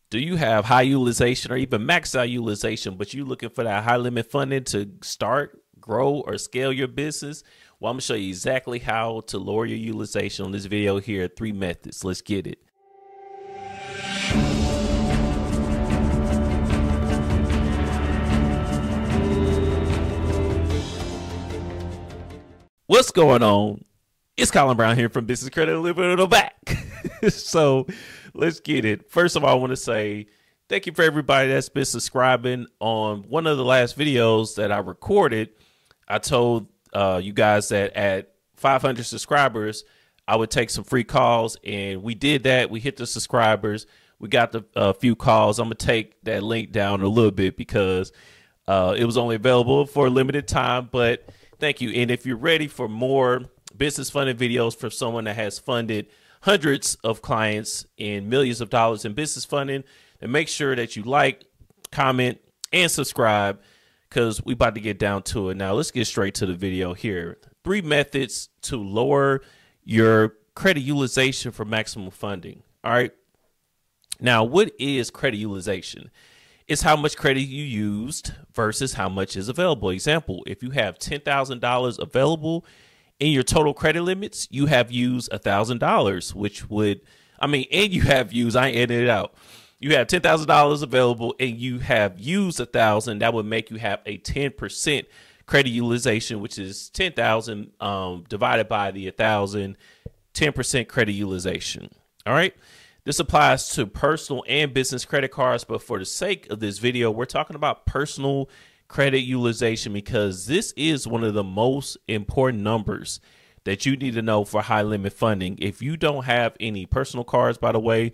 Do you have high utilization or even max out utilization, but you're looking for that high limit funding to start, grow, or scale your business? Well, I'm going to show you exactly how to lower your utilization on this video here. 3 methods. Let's get it. What's going on? It's Colin Brown here from Business Credit a little bit back. So let's get it. First of all, I want to say thank you for everybody that's been subscribing. On one of the last videos that I recorded, I told you guys that at 500 subscribers, I would take some free calls, and we did that. We hit the subscribers. We got the few calls. I'm going to take that link down a little bit because it was only available for a limited time, but thank you. And if you're ready for more business funding videos from someone that has funded hundreds of clients and millions of dollars in business funding, then make sure that you like, comment, and subscribe because we about to get down to it. Now, let's get straight to the video here. 3 methods to lower your credit utilization for maximum funding. All right. Now, what is credit utilization? It's how much credit you used versus how much is available. Example, if you have $10,000 available in your total credit limits, you have used $1,000, which would, and you have used, I edited it out. You have $10,000 available and you have used $1,000. That would make you have a 10% credit utilization, which is 10,000 divided by the 1,000, 10% credit utilization. All right. This applies to personal and business credit cards, but for the sake of this video, we're talking about personal credit utilization because this is one of the most important numbers that you need to know for high limit funding. If you don't have any personal cards, by the way,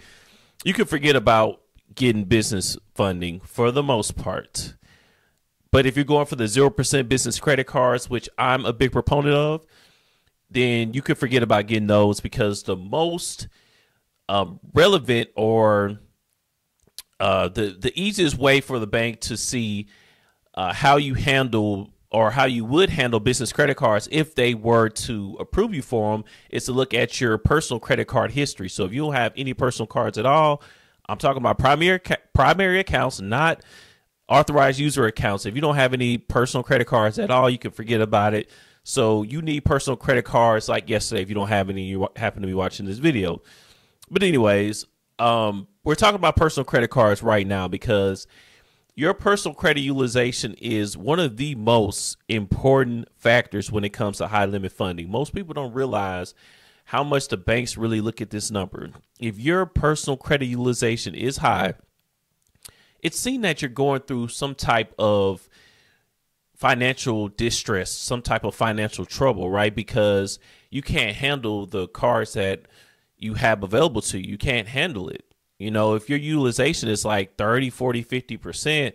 you can forget about getting business funding for the most part. But if you're going for the 0% business credit cards, which I'm a big proponent of, then you can forget about getting those because the most relevant or the easiest way for the bank to see how you handle or how you would handle business credit cards if they were to approve you for them is to look at your personal credit card history. So if you don't have any personal cards at all, I'm talking about primary accounts, not authorized user accounts. If you don't have any personal credit cards at all, you can forget about it. So you need personal credit cards like yesterday if you don't have any, you happen to be watching this video. But anyways, we're talking about personal credit cards right now because your personal credit utilization is one of the most important factors when it comes to high limit funding. Most people don't realize how much the banks really look at this number. If your personal credit utilization is high, it's seen that you're going through some type of financial distress, some type of financial trouble, right? Because you can't handle the cards that you have available to you. You can't handle it. You know, if your utilization is like 30, 40, 50%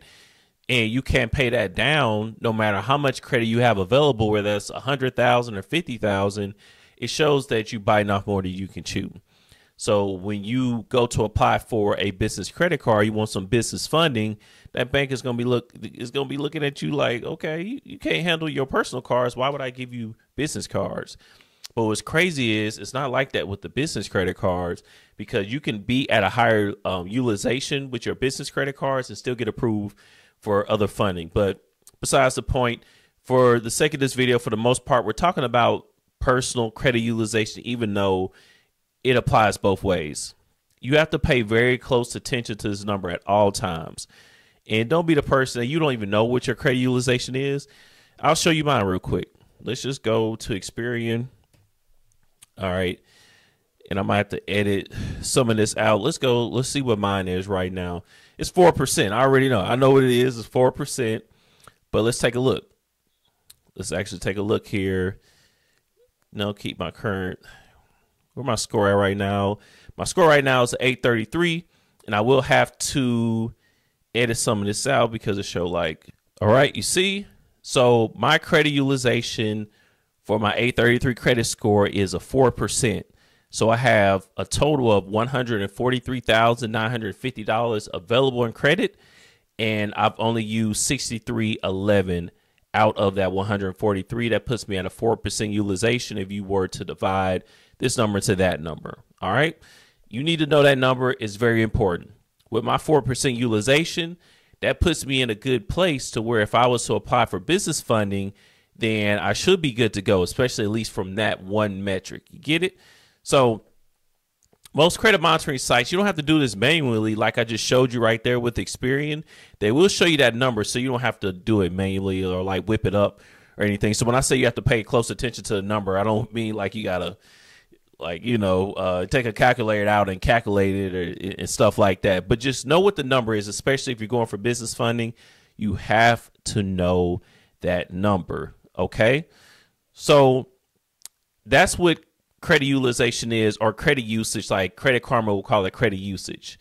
and you can't pay that down, no matter how much credit you have available, whether that's 100,000 or 50,000, it shows that you're biting off more than you can chew. So when you go to apply for a business credit card, you want some business funding, that bank is going to be looking at you like, okay, you can't handle your personal cards. Why would I give you business cards? But what's crazy is it's not like that with the business credit cards because you can be at a higher utilization with your business credit cards and still get approved for other funding. But besides the point, for the sake of this video, for the most part, we're talking about personal credit utilization, even though it applies both ways. You have to pay very close attention to this number at all times. And don't be the person that you don't even know what your credit utilization is. I'll show you mine real quick. Let's just go to Experian. All right. And I might have to edit some of this out. Let's go. Let's see what mine is right now. It's 4%. I already know. I know what it is. It's 4%. But let's take a look. Let's actually take a look here. No, keep my current. Where my score at right now? My score right now is 833. And I will have to edit some of this out because it show like, all right, you see? So my credit utilization for my 833 credit score is a 4%. So I have a total of $143,950 available in credit, and I've only used 6311 out of that 143. That puts me at a 4% utilization if you were to divide this number to that number. All right. You need to know that number is very important. with my 4% utilization, that puts me in a good place to where if I was to apply for business funding, then I should be good to go, especially at least from that one metric. You get it? So most credit monitoring sites, you don't have to do this manually like I just showed you right there with Experian. They will show you that number so you don't have to do it manually or like whip it up or anything. So when I say you have to pay close attention to the number, I don't mean like you got to take a calculator out and calculate it and stuff like that. But just know what the number is, especially if you're going for business funding. You have to know that number. Okay. So that's what credit utilization is, or credit usage. Like Credit Karma will call it credit usage.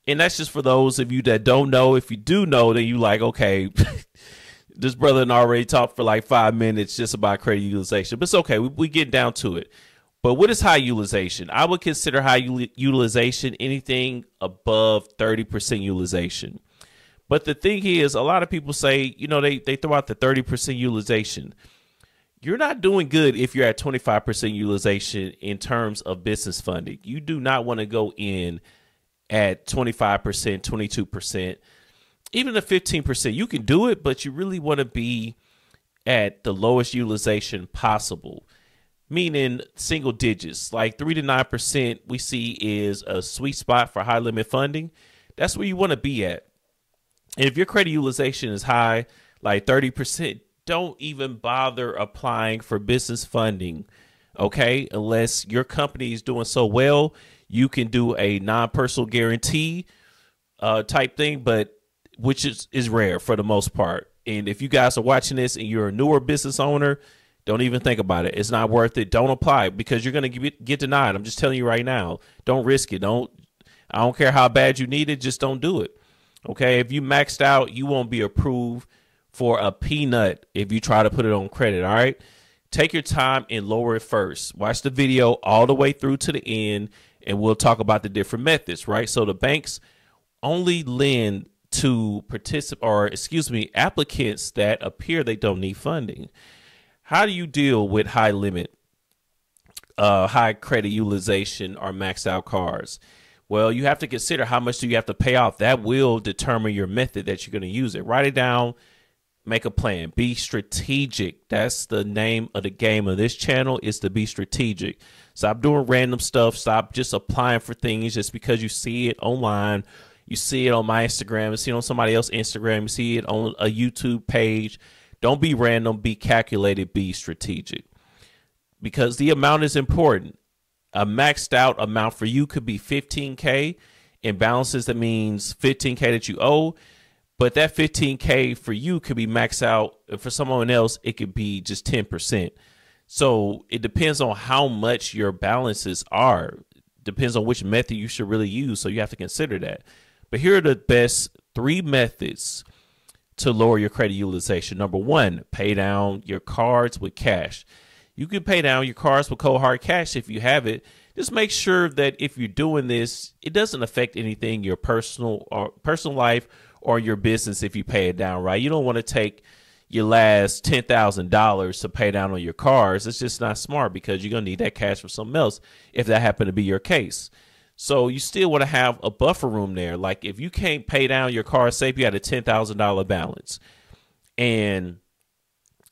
And that's just for those of you that don't know. If you do know, then you like, okay, this brother already talked for like 5 minutes just about credit utilization, but it's okay. We get down to it. But what is high utilization? I would consider high utilization anything above 30% utilization. But the thing is, a lot of people say, they throw out the 30% utilization. You're not doing good if you're at 25% utilization in terms of business funding. You do not want to go in at 25%, 22%, even the 15%. You can do it, but you really want to be at the lowest utilization possible, meaning single digits. Like 3 to 9% we see is a sweet spot for high limit funding. That's where you want to be at. And if your credit utilization is high, like 30%, don't even bother applying for business funding, okay? Unless your company is doing so well, you can do a non-personal guarantee type thing, but which is rare for the most part. And if you guys are watching this and you're a newer business owner, don't even think about it. It's not worth it. Don't apply because you're going to get denied. I'm just telling you right now. Don't risk it. I don't care how bad you need it. Just don't do it. Okay, if you maxed out, you won't be approved for a peanut if you try to put it on credit. All right, take your time and lower it first. Watch the video all the way through to the end, and we'll talk about the different methods. Right, so the banks only lend to applicants that appear they don't need funding. How do you deal with high limit, high credit utilization or maxed out cars? Well, you have to consider how much do you have to pay off. That will determine your method that you're going to use it. Write it down, make a plan, be strategic. That's the name of the game of this channel, is to be strategic. Stop doing random stuff. Stop just applying for things just because you see it online. You see it on my Instagram, you see it on somebody else's Instagram, you see it on a YouTube page. Don't be random, be calculated, be strategic, because the amount is important. A maxed out amount for you could be 15K in balances. That means 15K that you owe, but that 15K for you could be maxed out. For someone else, it could be just 10%. So it depends on how much your balances are. Depends on which method you should really use. So you have to consider that. But here are the best 3 methods to lower your credit utilization. Number 1, pay down your cards with cash. You can pay down your cards with cold hard cash if you have it. Just make sure that if you're doing this, it doesn't affect anything, your personal life or your business if you pay it down, right? You don't want to take your last $10,000 to pay down on your cars. It's just not smart, because you're going to need that cash for something else if that happened to be your case. So you still want to have a buffer room there. Like if you can't pay down your car, say if you had a $10,000 balance and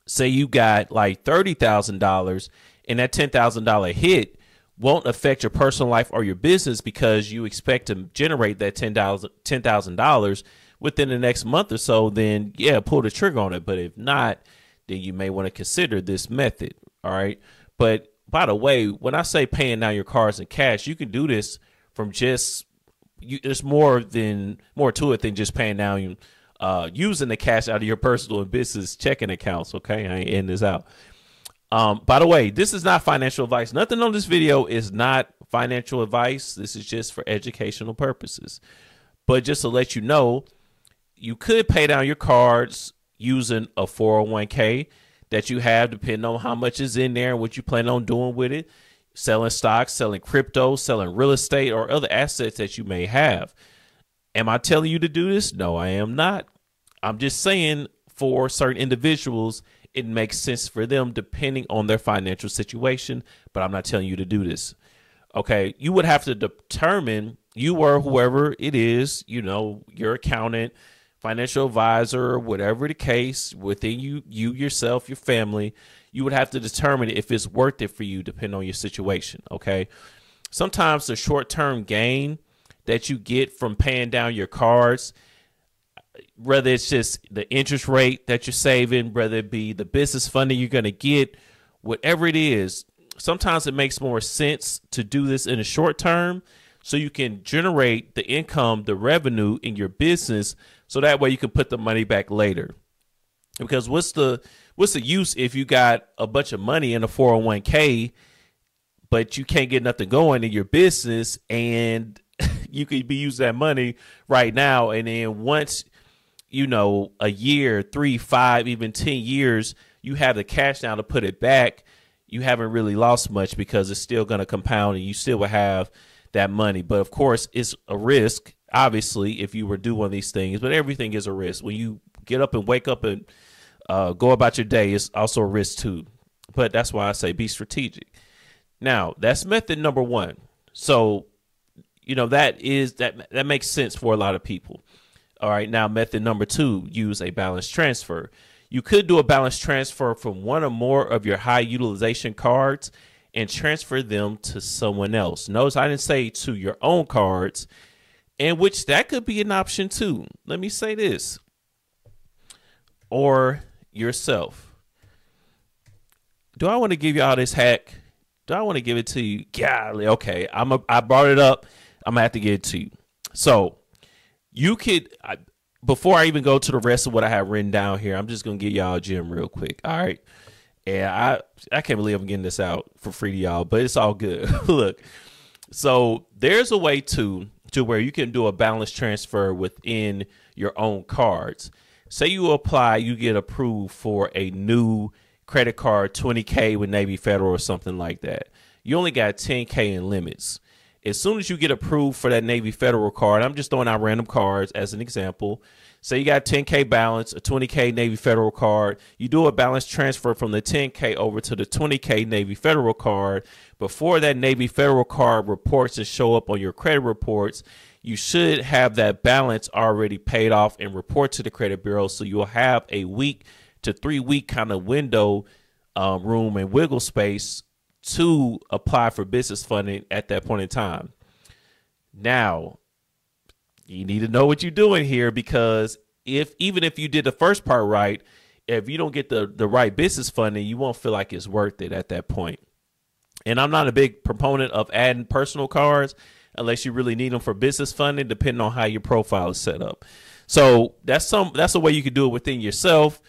say you got like $30,000, and that $10,000 hit won't affect your personal life or your business because you expect to generate that $10,000 within the next month or so, then yeah, pull the trigger on it. But if not, then you may want to consider this method. All right. But by the way, when I say paying down your cars in cash, you can do this from just there's more to it than just paying down using the cash out of your personal and business checking accounts. Okay, I ain't ending this out. By the way, this is not financial advice. Nothing on this video is not financial advice. This is just for educational purposes. But just to let you know, you could pay down your cards using a 401k that you have, depending on how much is in there and what you plan on doing with it. Selling stocks, selling crypto, selling real estate, or other assets that you may have. Am I telling you to do this? No, I am not. I'm just saying for certain individuals, it makes sense for them depending on their financial situation, but I'm not telling you to do this. Okay, you would have to determine, you or whoever it is, your accountant, financial advisor, whatever the case, within you yourself, your family, you would have to determine if it's worth it for you, depending on your situation. Okay, sometimes the short-term gain that you get from paying down your cards, whether it's just the interest rate that you're saving, whether it be the business funding you're going to get, whatever it is, sometimes it makes more sense to do this in the short term so you can generate the income, the revenue in your business, so that way you can put the money back later. Because what's the use if you got a bunch of money in a 401k, but you can't get nothing going in your business, and you could be using that money right now, and then once a year, 3, 5, even 10 years, you have the cash now to put it back, you haven't really lost much because it's still going to compound and you still will have that money. But of course, it's a risk, obviously, if you were to do one of these things, but everything is a risk. When you get up and wake up and go about your day, it's also a risk too. But that's why I say be strategic. Now, that's method number one. So, that makes sense for a lot of people. All right. Now, method number two, use a balance transfer. You could do a balance transfer from one or more of your high utilization cards and transfer them to someone else. Notice I didn't say to your own cards, and which that could be an option too. Let me say this. Or yourself. Do I want to give you all this hack? Do I want to give it to you? Golly, okay. I brought it up. I'm gonna have to give it to you. So you could, before I even go to the rest of what I have written down here, I'm just gonna give y'all a gem real quick. All right. And I can't believe I'm getting this out for free to y'all, but it's all good. Look, so there's a way to where you can do a balance transfer within your own cards. Say you apply, you get approved for a new credit card, 20K with Navy Federal or something like that. You only got 10K in limits. As soon as you get approved for that Navy Federal card, I'm just throwing out random cards as an example. Say you got 10K balance, a 20K Navy Federal card. You do a balance transfer from the 10K over to the 20K Navy Federal card. Before that Navy Federal card reports to show up on your credit reports, you should have that balance already paid off and report to the credit bureau. So you'll have a week to 3 week kind of window room and wiggle space to apply for business funding at that point in time. Now, you need to know what you're doing here, because even if you did the first part right, if you don't get the right business funding, you won't feel like it's worth it at that point. And I'm not a big proponent of adding personal cards unless you really need them for business funding, depending on how your profile is set up. So that's a way you could do it within yourself.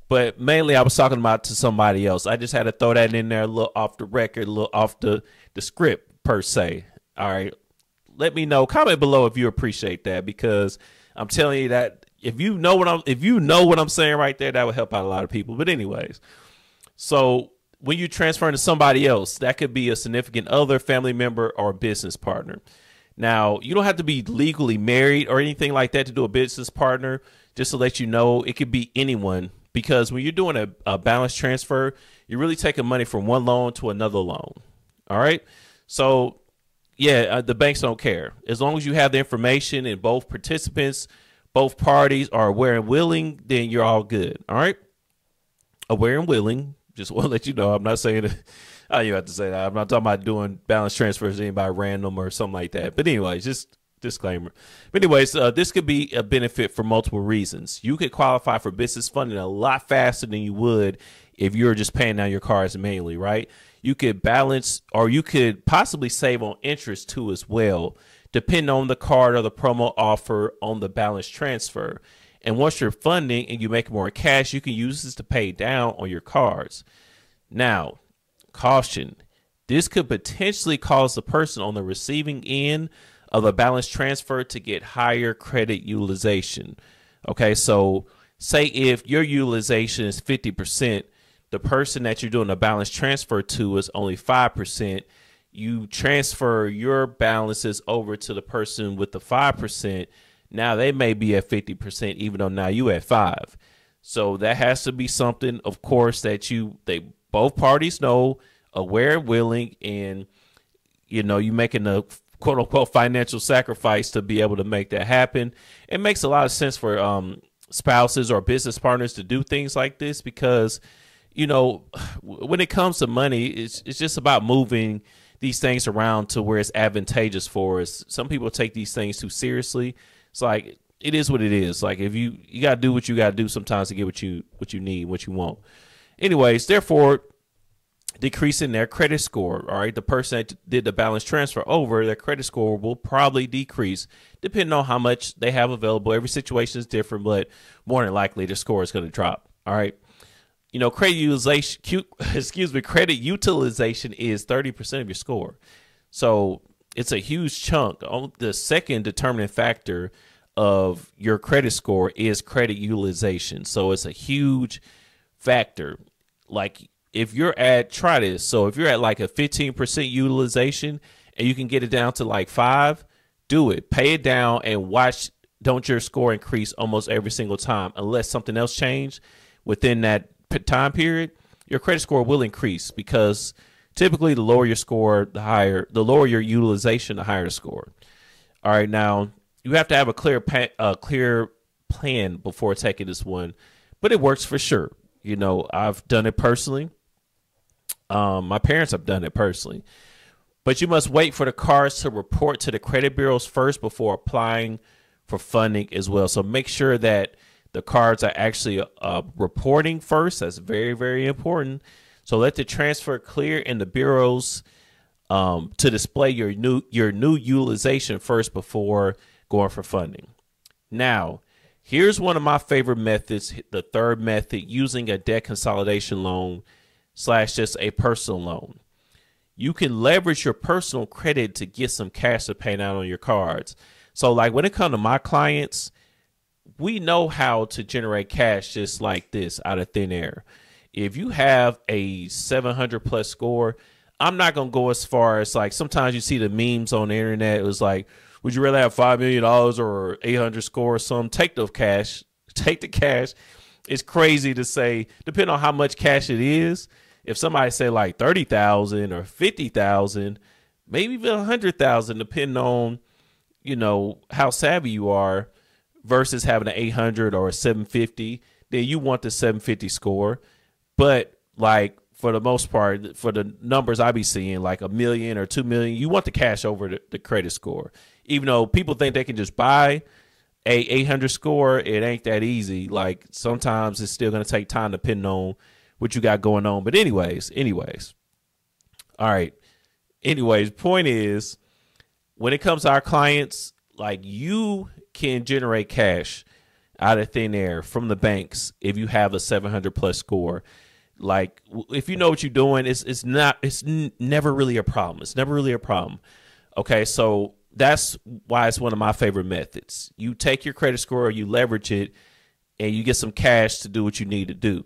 But mainly I was talking about to somebody else. I just had to throw that in there a little off the record, a little off the script per se. All right. Let me know. Comment below if you appreciate that, because I'm telling you that if you know what I'm saying right there, that would help out a lot of people. But anyways, so when you transfer to somebody else, that could be a significant other, family member, or business partner. Now, you don't have to be legally married or anything like that to do a business partner. Just to let you know, it could be anyone. Because when you're doing a balance transfer, you're really taking money from one loan to another loan. All right. So, yeah, the banks don't care. As long as you have the information and both participants, both parties are aware and willing, then you're all good. All right. Aware and willing. Just want to let you know, I'm not saying you have to say that. I'm not talking about doing balance transfers to anybody random or something like that. But anyways, just disclaimer. But anyways, this could be a benefit for multiple reasons. You could qualify for business funding a lot faster than you would if you're just paying down your cards manually, right? You could balance, or you could possibly save on interest too as well, depending on the card or the promo offer on the balance transfer. And once you're funding and you make more cash, you can use this to pay down on your cards. Now, caution, this could potentially cause the person on the receiving end of a balance transfer to get higher credit utilization. Okay, so say if your utilization is 50%, the person that you're doing a balance transfer to is only 5%. You transfer your balances over to the person with the 5%. Now they may be at 50%, even though now you at 5. So that has to be something, of course, that both parties know, aware, willing, and You know, you making a quote unquote financial sacrifice to be able to make that happen. It makes a lot of sense for spouses or business partners to do things like this because, you know, when it comes to money, it's just about moving these things around to where it's advantageous for us. Some people take these things too seriously. It's like it is what it is. Like if you got to do what you got to do sometimes to get what you need, what you want. Anyways, therefore, decreasing their credit score. All right, the person that did the balance transfer over, their credit score will probably decrease depending on how much they have available. Every situation is different, but more than likely their score is going to drop. All right. You know, credit utilization is 30% of your score. So it's a huge chunk. The second determining factor of your credit score is credit utilization. So it's a huge factor. Like if you're try this. So if you're at like a 15% utilization and you can get it down to like 5, do it. Pay it down and watch. Don't your score increase almost every single time unless something else changed within that time period. Your credit score will increase because typically the lower your score, the lower your utilization, the higher the score. All right, now you have to have a clear plan before taking this one, but it works for sure. You know, I've done it personally. My parents have done it personally, but you must wait for the cards to report to the credit bureaus first before applying for funding as well. So make sure that the cards are actually reporting first. That's very, very important. So let the transfer clear in the bureaus to display your new utilization first before going for funding. Now, here's one of my favorite methods, the third method, using a debt consolidation loan / just a personal loan. You can leverage your personal credit to get some cash to pay down on your cards. So like when it comes to my clients, we know how to generate cash just like this out of thin air. If you have a 700 plus score, I'm not going to go as far as like sometimes you see the memes on the internet. It was like, would you rather have $5 million or 800 score or something? Take the cash. Take the cash. It's crazy to say, depending on how much cash it is. If somebody say like 30,000 or 50,000, maybe even 100,000, depending on, you know, how savvy you are versus having an 800 or a 750, then you want the 750 score. But like for the most part, for the numbers I be seeing, like $1 million or 2 million, you want the cash over the credit score. Even though people think they can just buy a 800 score, it ain't that easy. Like sometimes it's still going to take time depending on what you got going on. But anyways. All right. Anyways, point is, when it comes to our clients, like you can generate cash out of thin air from the banks if you have a 700 plus score. Like if you know what you're doing, it's never really a problem. It's never really a problem. Okay, so that's why it's one of my favorite methods. You take your credit score, you leverage it, and you get some cash to do what you need to do.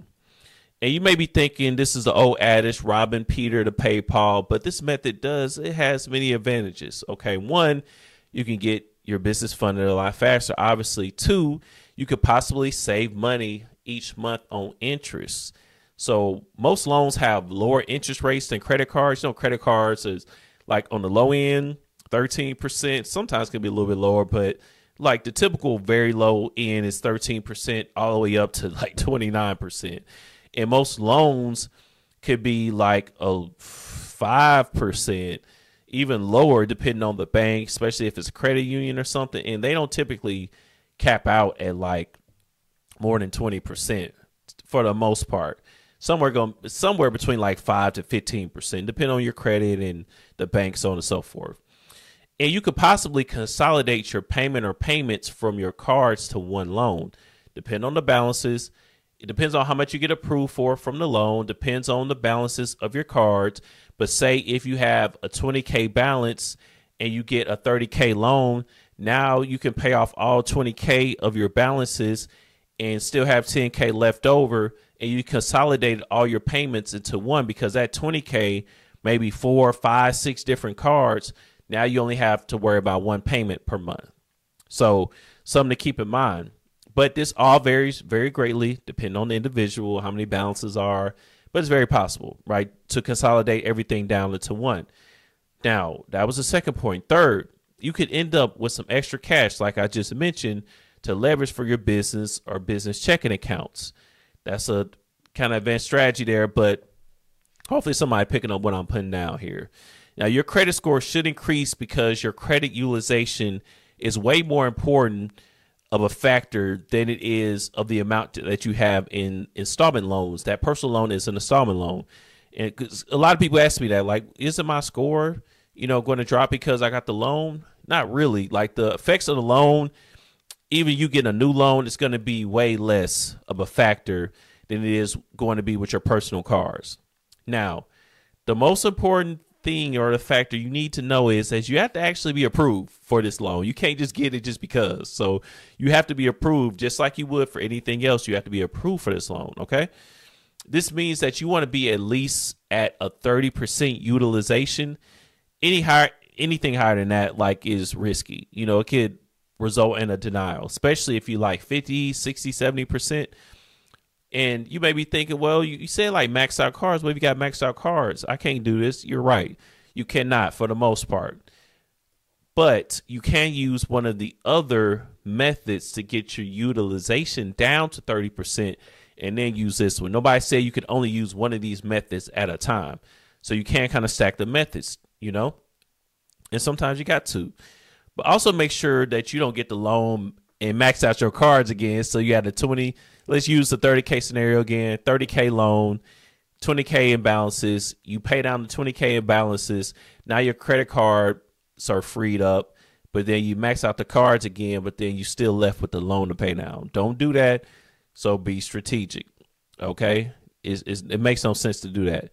And you may be thinking this is the old adage, robbing Peter to pay Paul, but this method has many advantages. Okay, one, you can get your business funded a lot faster. Obviously, two, you could possibly save money each month on interest. So most loans have lower interest rates than credit cards. You know, credit cards is like on the low end, 13%. Sometimes can be a little bit lower, but like the typical very low end is 13% all the way up to like 29%. And most loans could be like a 5%, even lower depending on the bank, especially if it's a credit union or something. And they don't typically cap out at like more than 20% for the most part. Somewhere between like 5 to 15%, depending on your credit and the bank, so on and so forth. And you could possibly consolidate your payment or payments from your cards to one loan, depending on the balances. It depends on how much you get approved for from the loan, depends on the balances of your cards. But say if you have a 20K balance and you get a 30K loan, now you can pay off all 20K of your balances and still have 10K left over, and you consolidate all your payments into one because that 20K, maybe 4, 5, 6 different cards. Now you only have to worry about one payment per month. So something to keep in mind. But this all varies very greatly depending on the individual, how many balances are. But it's very possible, right, to consolidate everything down into one. Now, that was the second point. Third, you could end up with some extra cash, like I just mentioned, to leverage for your business or business checking accounts. That's a kind of advanced strategy there, but hopefully somebody picking up what I'm putting down here. Now, your credit score should increase because your credit utilization is way more important of a factor than it is of the amount that you have in installment loans. That personal loan is an installment loan. And 'cause a lot of people ask me that, like, isn't my score, going to drop because I got the loan? Not really. Like, the effects of the loan, even you getting a new loan, it's going to be way less of a factor than it is going to be with your personal cars. Now, the most important thing or the factor you need to know is that you have to actually be approved for this loan. You can't just get it just because. So you have to be approved just like you would for anything else. You have to be approved for this loan. Okay. This means that you want to be at least at a 30% utilization. Anything higher than that, like, is risky. It could result in a denial, especially if you like 50, 60, 70%. And you may be thinking, well, you said like maxed out cars. Well, if you got maxed out cars, I can't do this. You're right. You cannot for the most part. But you can use one of the other methods to get your utilization down to 30% and then use this one. Nobody said you could only use one of these methods at a time. So you can kind of stack the methods, and sometimes you got to. But also make sure that you don't get the loan and max out your cards again. So you had a 20, let's use the 30K scenario again, 30K loan, 20K imbalances. You pay down the 20K imbalances. Now your credit cards are freed up, but then you max out the cards again, but then you still left with the loan to pay down. Don't do that. So be strategic. Okay. It makes no sense to do that.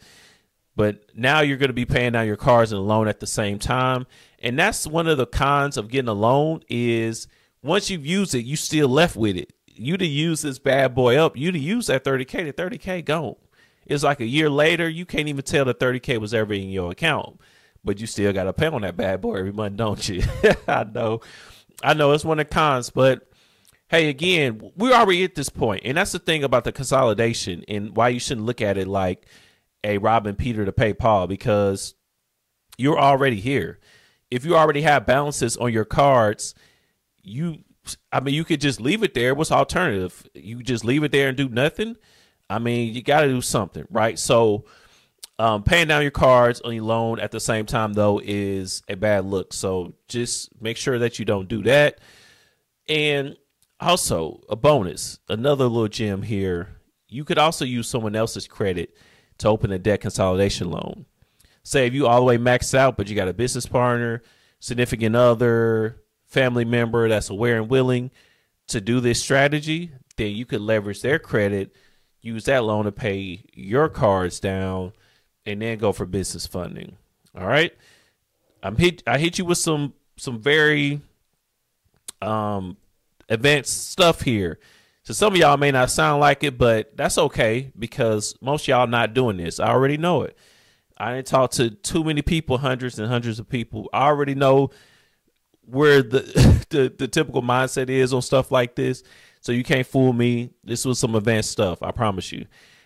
But now you're going to be paying down your cars and a loan at the same time. And that's one of the cons of getting a loan is once you've used it, you still left with it. You'd have used this bad boy up. You'd have used that 30K. The 30K gone. It's like a year later, you can't even tell the 30K was ever in your account. But you still got to pay on that bad boy every month, don't you? I know it's one of the cons. But, hey, again, we're already at this point. And that's the thing about the consolidation and why you shouldn't look at it like a robbing Peter to pay Paul, because you're already here. If you already have balances on your cards, you could just leave it there. What's the alternative? You just leave it there and do nothing? You got to do something, right? So paying down your cards on your loan at the same time, though, is a bad look. So just make sure that you don't do that. And also, a bonus, another little gem here. You could also use someone else's credit to open a debt consolidation loan. Say if you all the way maxed out, but you got a business partner, significant other, family member that's aware and willing to do this strategy, then you could leverage their credit, use that loan to pay your cards down, and then go for business funding. All right. I hit you with some very advanced stuff here. So some of y'all may not sound like it, but that's okay because most of y'all not doing this. I already know it. I didn't talk to too many people, hundreds and hundreds of people. I already know where the the typical mindset is on stuff like this. So you can't fool me. This was some advanced stuff. I promise you.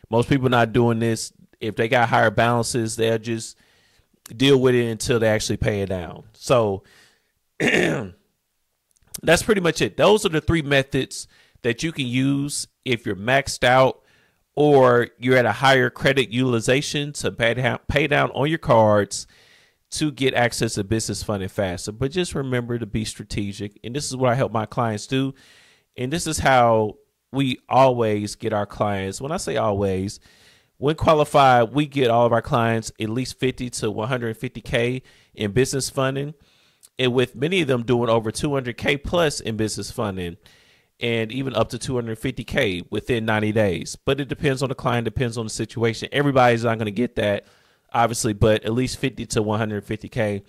Most people not doing this. If they got higher balances, they'll just deal with it until they actually pay it down. So that's pretty much it. Those are the three methods that you can use if you're maxed out or you're at a higher credit utilization to pay down on your cards to get access to business funding faster. But just remember to be strategic. And this is what I help my clients do. And this is how we always get our clients. When I say always, when qualified, we get all of our clients at least 50 to 150K in business funding. And with many of them doing over 200K plus in business funding and even up to 250K within 90 days. But it depends on the client, depends on the situation. Everybody's not going to get that, obviously, but at least 50 to 150K,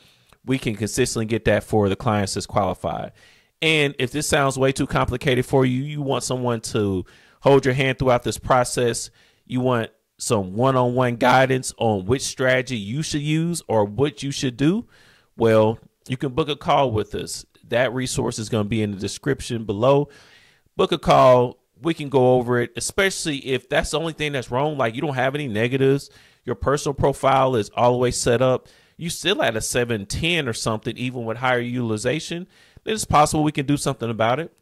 we can consistently get that for the clients that's qualified. And if this sounds way too complicated for you, you want someone to hold your hand throughout this process, you want some one-on-one guidance on which strategy you should use or what you should do, well, you can book a call with us. That resource is going to be in the description below. Book a call. We can go over it, especially if that's the only thing that's wrong. Like you don't have any negatives. Your personal profile is all the way set up. you still at a 710 or something, even with higher utilization, then it's possible we can do something about it.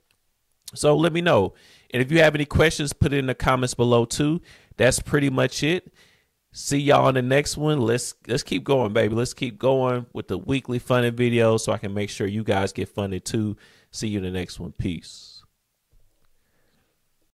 So let me know. And if you have any questions, put it in the comments below too. That's pretty much it. See y'all in the next one. Let's keep going, baby. Let's keep going with the weekly funded videos so I can make sure you guys get funded too. See you in the next one. Peace.